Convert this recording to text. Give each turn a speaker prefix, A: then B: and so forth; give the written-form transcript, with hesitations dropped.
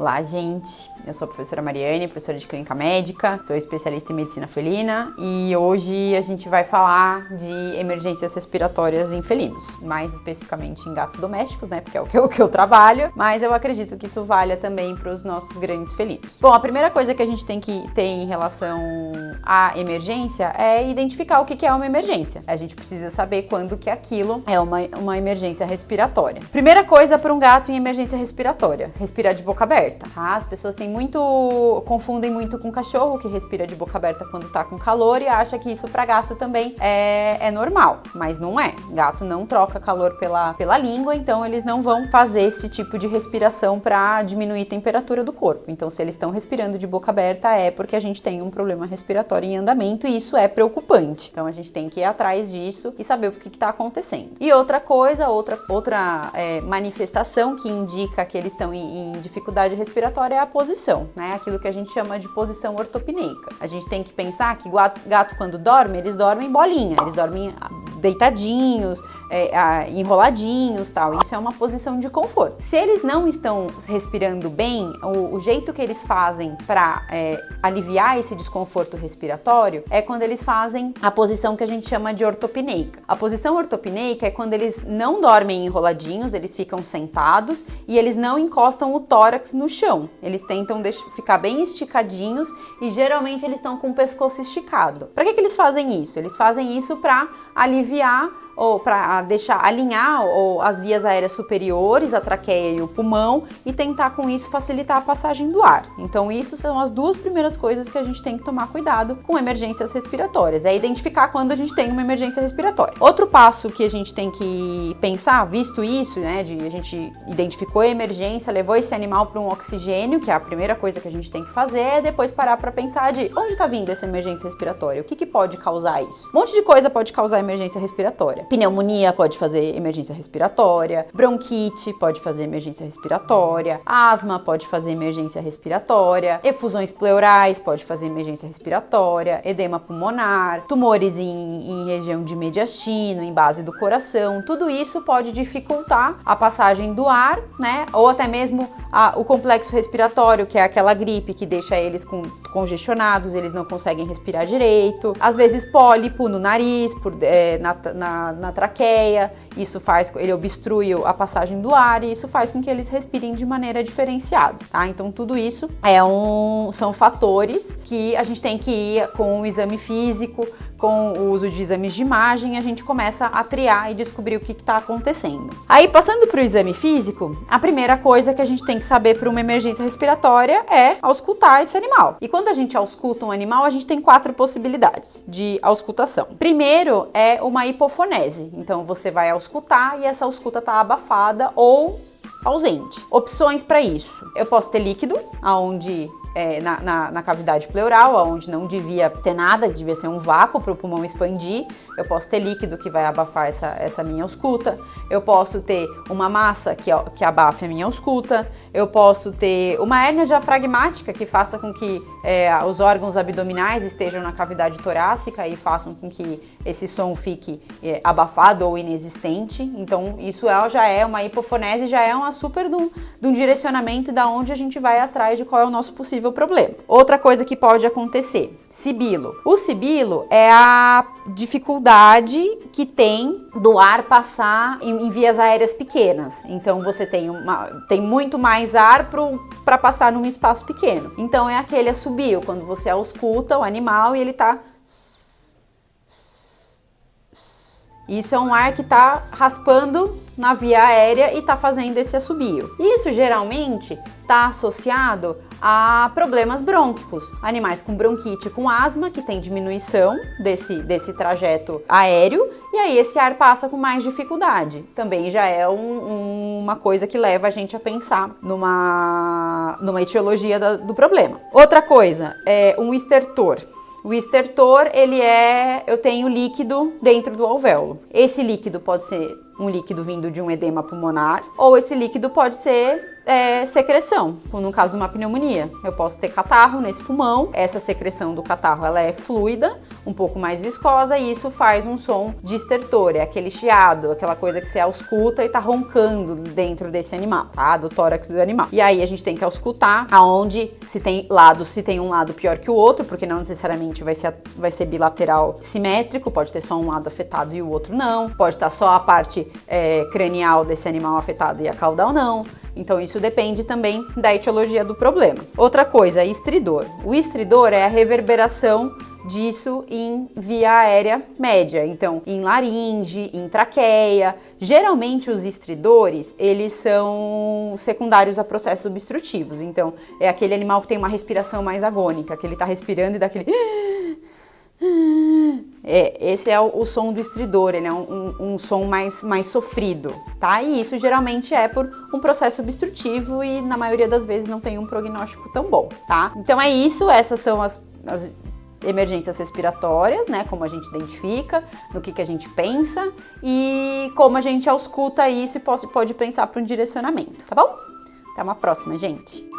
A: Olá, gente! Eu sou a professora Mariane, professora de clínica médica, sou especialista em medicina felina e hoje a gente vai falar de emergências respiratórias em felinos, mais especificamente em gatos domésticos, né, porque é o que eu trabalho, mas eu acredito que isso valha também para os nossos grandes felinos. Bom, a primeira coisa que a gente tem que ter em relação à emergência é identificar o que é uma emergência. A gente precisa saber quando que aquilo é uma emergência respiratória. Primeira coisa para um gato em emergência respiratória, respirar de boca aberta, tá? As pessoas confundem muito com cachorro que respira de boca aberta quando tá com calor e acha que isso para gato também é normal, mas não é. Gato não troca calor pela língua, então eles não vão fazer esse tipo de respiração para diminuir a temperatura do corpo. Então, se eles estão respirando de boca aberta é porque a gente tem um problema respiratório em andamento e isso é preocupante. Então, a gente tem que ir atrás disso e saber o que está acontecendo. E outra coisa, outra manifestação que indica que eles estão em dificuldade respiratória é a posição, né? Aquilo que a gente chama de posição ortopneica. A gente tem que pensar que gato quando dorme, eles dormem bolinha, eles dormem deitadinhos, enroladinhos, tal. Isso é uma posição de conforto. Se eles não estão respirando bem, o jeito que eles fazem para aliviar esse desconforto respiratório é quando eles fazem a posição que a gente chama de ortopneica. A posição ortopneica é quando eles não dormem enroladinhos, eles ficam sentados e eles não encostam o tórax no chão. Eles tentam ficar bem esticadinhos e geralmente eles estão com o pescoço esticado. Para que eles fazem isso? Eles fazem isso para aliviar ou para alinhar as vias aéreas superiores, a traqueia e o pulmão e tentar com isso facilitar a passagem do ar. Então isso são as duas primeiras coisas que a gente tem que tomar cuidado com emergências respiratórias, é identificar quando a gente tem uma emergência respiratória. Outro passo que a gente tem que pensar, visto isso, né, a gente identificou a emergência, levou esse animal para um oxigênio, que é a primeira coisa que a gente tem que fazer, é depois parar para pensar de onde está vindo essa emergência respiratória, o que pode causar isso. Um monte de coisa pode causar emergência respiratória. Pneumonia pode fazer emergência respiratória, bronquite pode fazer emergência respiratória, asma pode fazer emergência respiratória, efusões pleurais pode fazer emergência respiratória, edema pulmonar, tumores em região de mediastino, em base do coração, tudo isso pode dificultar a passagem do ar, né? Ou até mesmo o complexo respiratório, que é aquela gripe que deixa eles congestionados, eles não conseguem respirar direito, às vezes pólipo no nariz, na traqueia, isso ele obstrui a passagem do ar e isso faz com que eles respirem de maneira diferenciada, tá? Então tudo isso são fatores que a gente tem que ir com o exame físico, com o uso de exames de imagem, a gente começa a triar e descobrir o que está acontecendo. Aí, passando para o exame físico, a primeira coisa que a gente tem que saber para uma emergência respiratória é auscultar esse animal. E quando a gente ausculta um animal, a gente tem 4 possibilidades de auscultação. Primeiro é uma hipofonese. Então, você vai auscultar e essa ausculta está abafada ou ausente. Opções para isso. Eu posso ter líquido, aonde na cavidade pleural, onde não devia ter nada, devia ser um vácuo para o pulmão expandir. Eu posso ter líquido que vai abafar essa minha ausculta. Eu posso ter uma massa que abafe a minha ausculta. Eu posso ter uma hérnia diafragmática que faça com que os órgãos abdominais estejam na cavidade torácica e façam com que esse som fique abafado ou inexistente. Então, isso já é uma hipofonese, já é uma super de um direcionamento da onde a gente vai atrás de qual é o nosso possível problema. Outra coisa que pode acontecer, sibilo. O sibilo é a dificuldade que tem do ar passar em vias aéreas pequenas. Então você tem muito mais ar para passar num espaço pequeno. Então é aquele assobio, quando você ausculta o animal e ele tá... Isso é um ar que está raspando na via aérea e está fazendo esse assobio. Isso geralmente está associado a problemas brônquicos. Animais com bronquite, com asma, que tem diminuição desse trajeto aéreo, e aí esse ar passa com mais dificuldade. Também já é uma coisa que leva a gente a pensar numa etiologia do problema. Outra coisa é um estertor. O estertor, eu tenho líquido dentro do alvéolo. Esse líquido pode ser um líquido vindo de um edema pulmonar, ou esse líquido pode ser secreção, no caso de uma pneumonia. Eu posso ter catarro nesse pulmão, essa secreção do catarro ela é fluida, um pouco mais viscosa, e isso faz um som de estertor, é aquele chiado, aquela coisa que você ausculta e tá roncando dentro desse animal, tá? Do tórax do animal. E aí a gente tem que auscultar aonde se tem um lado pior que o outro, porque não necessariamente vai ser bilateral simétrico, pode ter só um lado afetado e o outro não, pode estar só a parte cranial desse animal afetada e a caudal não. Então isso depende também da etiologia do problema. Outra coisa, estridor. O estridor é a reverberação disso em via aérea média, então em laringe, em traqueia. Geralmente os estridores, eles são secundários a processos obstrutivos, então é aquele animal que tem uma respiração mais agônica, que ele tá respirando e dá aquele... esse é o som do estridor, ele é um som mais sofrido, tá? E isso geralmente é por um processo obstrutivo e na maioria das vezes não tem um prognóstico tão bom, tá? Então é isso, essas são as emergências respiratórias, né? Como a gente identifica, no que a gente pensa e como a gente ausculta isso e pode pensar para um direcionamento, tá bom? Até uma próxima, gente!